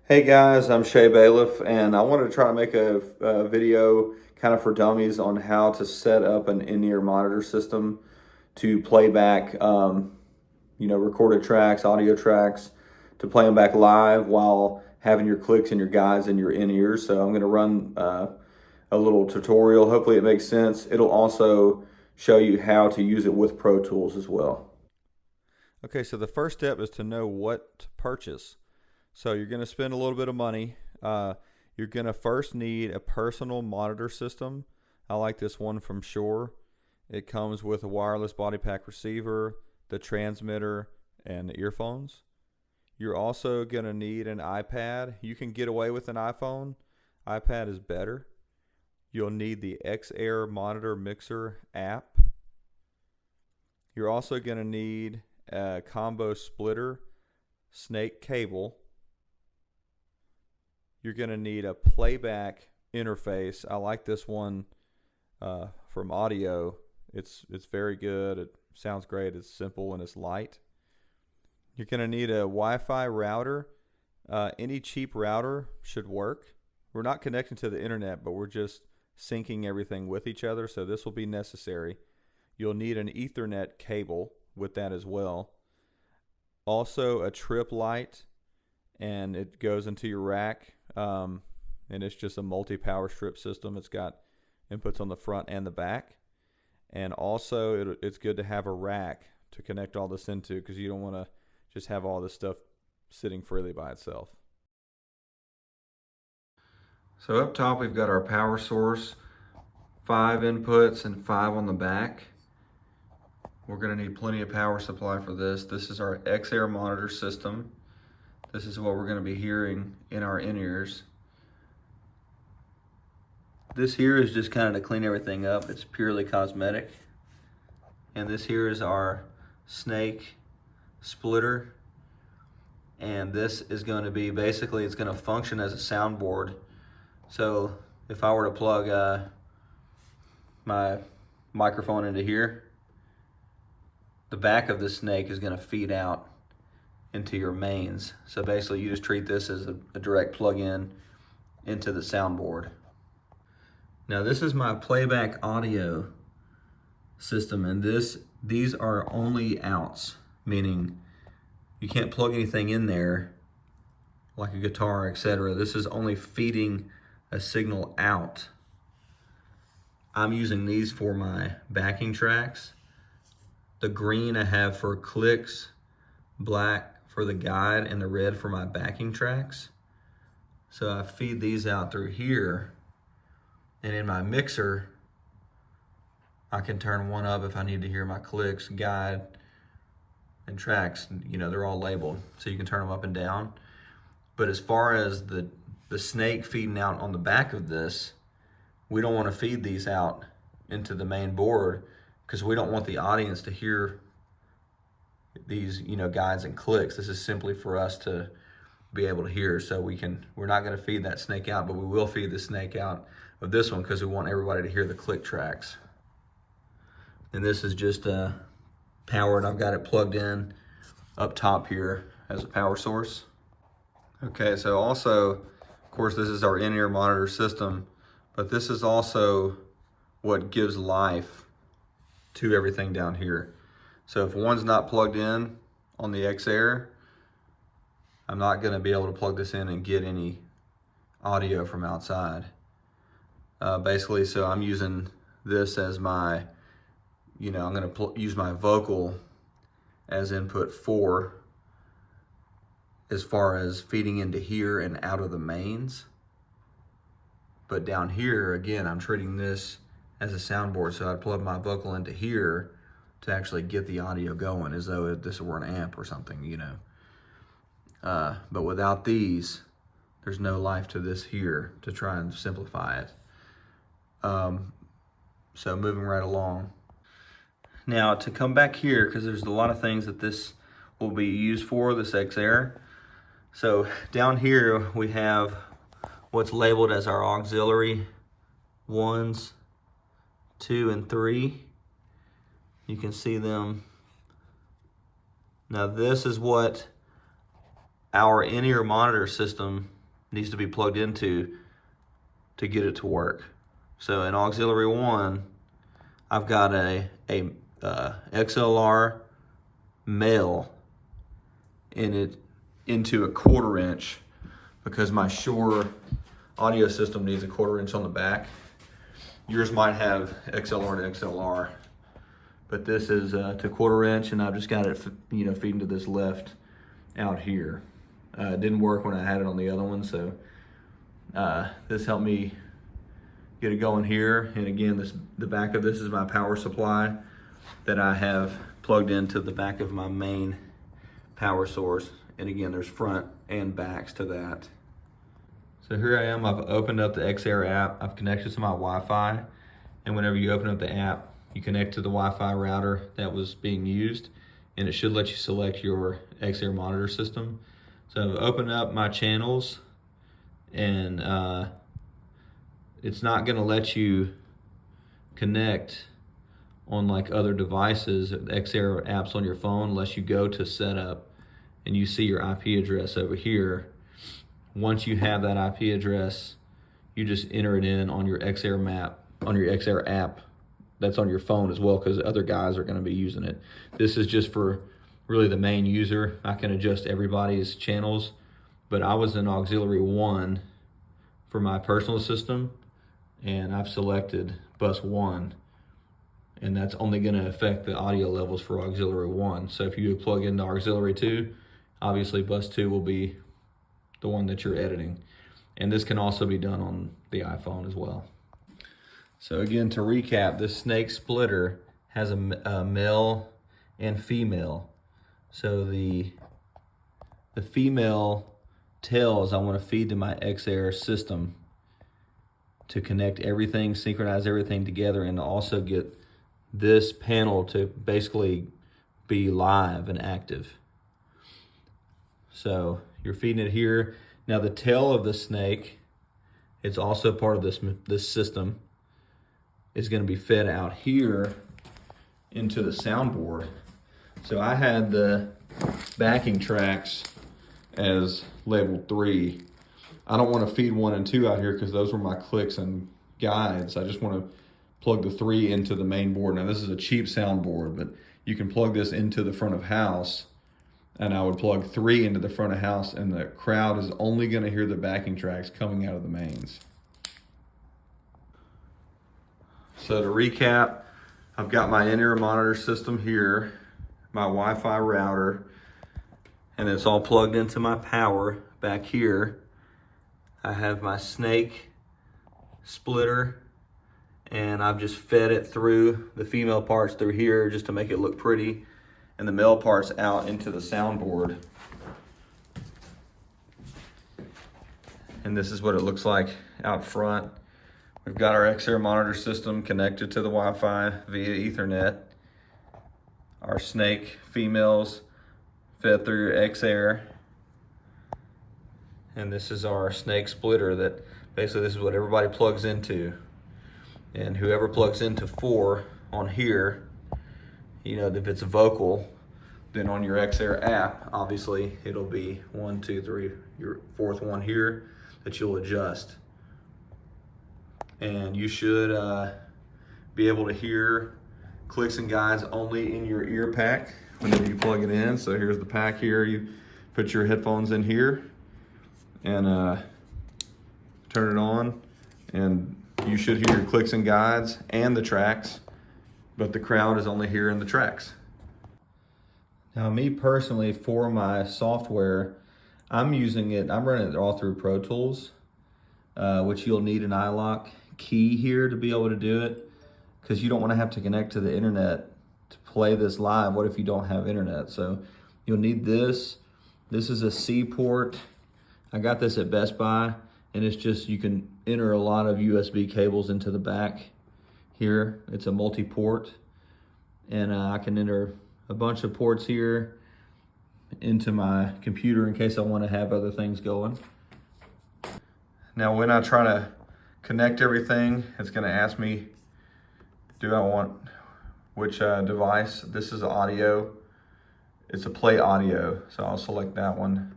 Hey guys, I'm Shay Bailiff, and I wanted to try to make a video kind of for dummies on how to set up an in-ear monitor system to play back, recorded tracks, audio tracks, to play them back live while having your clicks and your guides in your in-ears. So I'm going to run a little tutorial. Hopefully it makes sense. It'll also show you how to use it with Pro Tools as well. Okay, so the first step is to know what to purchase. So you're going to spend a little bit of money. You're going to first need a personal monitor system. I like this one from Shure. It comes with a wireless body pack receiver, the transmitter, and the earphones. You're also going to need an iPad. You can get away with an iPhone. iPad is better. You'll need the X-Air Monitor Mixer app. You're also going to need a combo splitter, snake cable. You're going to need a playback interface. I like this one from audio. It's very good. It sounds great. It's simple and it's light. You're going to need a Wi-Fi router. Any cheap router should work. We're not connecting to the internet, but we're just syncing everything with each other, so this will be necessary. You'll need an Ethernet cable with that as well. Also a trip light, and it goes into your rack. And it's just a multi-power strip system. It's got inputs on the front and the back. And also it's good to have a rack to connect all this into, because you don't want to just have all this stuff sitting freely by itself. So up top we've got our power source, 5 inputs and 5 on the back. We're going to need plenty of power supply for this. This is our X-Air monitor system. This is what we're going to be hearing in our in-ears. This here is just kind of to clean everything up. It's purely cosmetic. And this here is our snake splitter. And this is going to be, basically it's going to function as a soundboard. So if I were to plug my microphone into here, the back of the snake is going to feed out into your mains. So basically you just treat this as a direct plug-in into the soundboard. Now this is my playback audio system, and these are only outs, meaning you can't plug anything in there like a guitar, etc. This is only feeding a signal out. I'm using these for my backing tracks. The green I have for clicks, black for the guide, and the red for my backing tracks. So I feed these out through here, and in my mixer I can turn one up if I need to hear my clicks, guide, and tracks. You know, they're all labeled, so you can turn them up and down. But as far as the snake feeding out on the back of this, we don't want to feed these out into the main board, because we don't want the audience to hear these, guides and clicks. This is simply for us to be able to hear. So we're not going to feed that snake out, but we will feed the snake out of this one, because we want everybody to hear the click tracks. And this is just powered. I've got it plugged in up top here as a power source. Okay, so also, of course, this is our in-ear monitor system, but this is also what gives life to everything down here. So if one's not plugged in on the X-Air, I'm not going to be able to plug this in and get any audio from outside. Basically, so I'm using this as my, I'm going to use my vocal as input 4 as far as feeding into here and out of the mains. But down here, again, I'm treating this as a soundboard, so I'd plug my vocal into here to actually get the audio going, as though this were an amp or something, But without these, there's no life to this here, to try and simplify it. So moving right along. Now to come back here, because there's a lot of things that this will be used for, this X-Air. So down here we have what's labeled as our auxiliary 1s, 2, and 3. You can see them. Now this is what our in-ear monitor system needs to be plugged into to get it to work. So in auxiliary 1, I've got a XLR male into a 1/4 inch because my Shure audio system needs a 1/4 inch on the back. Yours might have XLR to XLR, but this is to 1/4 inch, and I've just got it, feeding to this left out here. It didn't work when I had it on the other one, so this helped me get it going here. And again, the back of this is my power supply that I have plugged into the back of my main power source. And again, there's front and backs to that. So here I am, I've opened up the Xair app, I've connected to my Wi-Fi, and whenever you open up the app, you connect to the Wi-Fi router that was being used, and it should let you select your Xair monitor system. So I've opened up my channels, and it's not gonna let you connect on like other devices, Xair apps on your phone, unless you go to setup and you see your IP address over here. Once you have that IP address, you just enter it in on your Xair map, on your Xair app that's on your phone as well, because other guys are gonna be using it. This is just for really the main user. I can adjust everybody's channels, but I was in auxiliary 1 for my personal system, and I've selected bus 1, and that's only gonna affect the audio levels for auxiliary 1. So if you plug into auxiliary 2, obviously bus 2 will be the one that you're editing. And this can also be done on the iPhone as well. So again, to recap, this snake splitter has a male and female. So the female tails I want to feed to my Xair system to connect everything, synchronize everything together, and also get this panel to basically be live and active. So you're feeding it here. Now the tail of the snake, it's also part of this system, is going to be fed out here into the soundboard. So I had the backing tracks as labeled 3. I don't want to feed 1 and 2 out here because those were my clicks and guides. I just want to plug the 3 into the main board. Now this is a cheap soundboard, but you can plug this into the front of house, and I would plug 3 into the front of house, and the crowd is only going to hear the backing tracks coming out of the mains. So to recap, I've got my in-ear monitor system here, my Wi-Fi router, and it's all plugged into my power back here. I have my snake splitter, and I've just fed it through the female parts through here just to make it look pretty, and the male parts out into the soundboard. And this is what it looks like out front. We've got our Xair monitor system connected to the Wi-Fi via Ethernet. Our snake females fed through your Xair. And this is our snake splitter that basically this is what everybody plugs into. And whoever plugs into 4 on here, if it's a vocal, then on your Xair app, obviously it'll be 1, 2, 3, your 4th one here that you'll adjust. And you should be able to hear clicks and guides only in your ear pack whenever you plug it in. So here's the pack here. You put your headphones in here and turn it on, and you should hear your clicks and guides and the tracks, but the crowd is only hearing the tracks. Now me personally, for my software, I'm running it all through Protools, which you'll need an iLock key here to be able to do it, because you don't want to have to connect to the internet to play this live. What if you don't have internet? So you'll need this. This is a C port. I got this at Best Buy, and it's just, you can enter a lot of USB cables into the back here. It's a multi-port, and I can enter a bunch of ports here into my computer in case I want to have other things going. Now when I try to connect everything, it's going to ask me, do I want which device? This is audio. It's a play audio, so I'll select that one.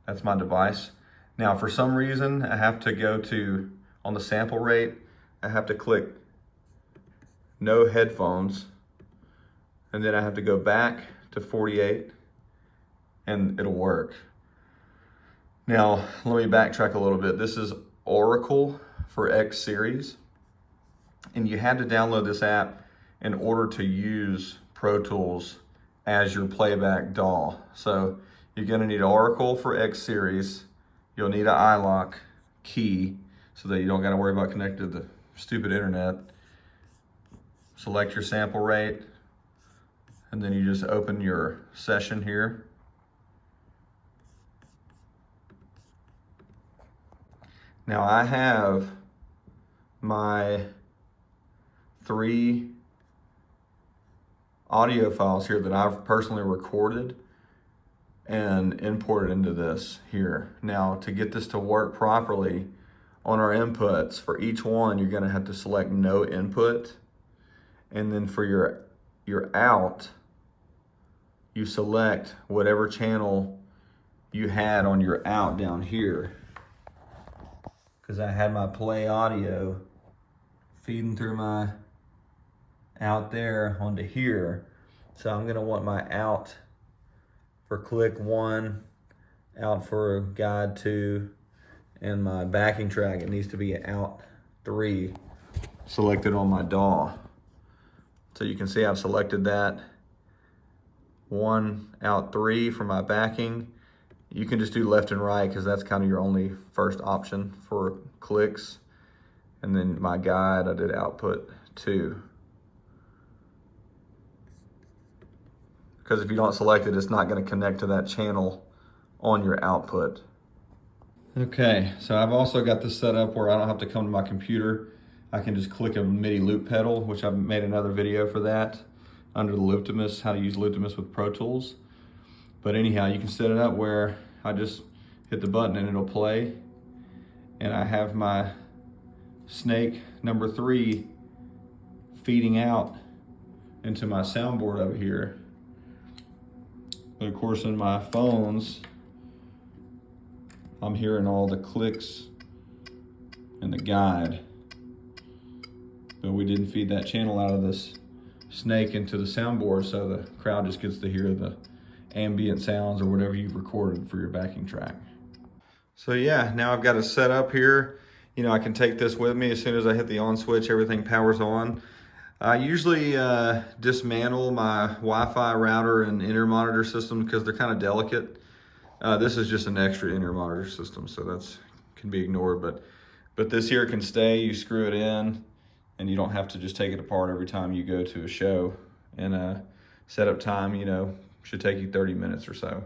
That's my device. Now, for some reason, I have to go to, on the sample rate, I have to click no headphones, and then I have to go back to 48, and it'll work. Now, let me backtrack a little bit. This is Oracle for X Series, and you had to download this app in order to use Pro Tools as your playback DAW. So you're gonna need Oracle for X Series. You'll need an iLock key so that you don't gotta worry about connecting to the stupid internet. Select your sample rate, and then you just open your session here. Now I have my 3 audio files here that I've personally recorded and imported into this here. Now, to get this to work properly on our inputs, for each one, you're gonna have to select no input. And then for your out, you select whatever channel you had on your out down here. Because I had my play audio feeding through my out there onto here. So I'm gonna want my out for click 1, out for guide 2, and my backing track, it needs to be out 3 selected on my DAW. So you can see I've selected that. 1, out 3 for my backing. You can just do left and right because that's kind of your only first option for clicks. And then my guide, I did output 2. Because if you don't select it, it's not going to connect to that channel on your output. Okay, so I've also got this set up where I don't have to come to my computer. I can just click a MIDI loop pedal, which I've made another video for that under the Loopimus, how to use Loopimus with Pro Tools. But anyhow, you can set it up where I just hit the button and it'll play. And I have my snake number 3 feeding out into my soundboard over here. But of course in my phones, I'm hearing all the clicks and the guide. But we didn't feed that channel out of this snake into the soundboard, so the crowd just gets to hear the ambient sounds or whatever you've recorded for your backing track. So yeah, now I've got it set up here. You know, I can take this with me. As soon as I hit the on switch, everything powers on. I usually dismantle my Wi-Fi router and intermonitor system because they're kind of delicate. This is just an extra intermonitor system, so that's can be ignored. But this here can stay. You screw it in, and you don't have to just take it apart every time you go to a show. And setup time, you know, should take you 30 minutes or so.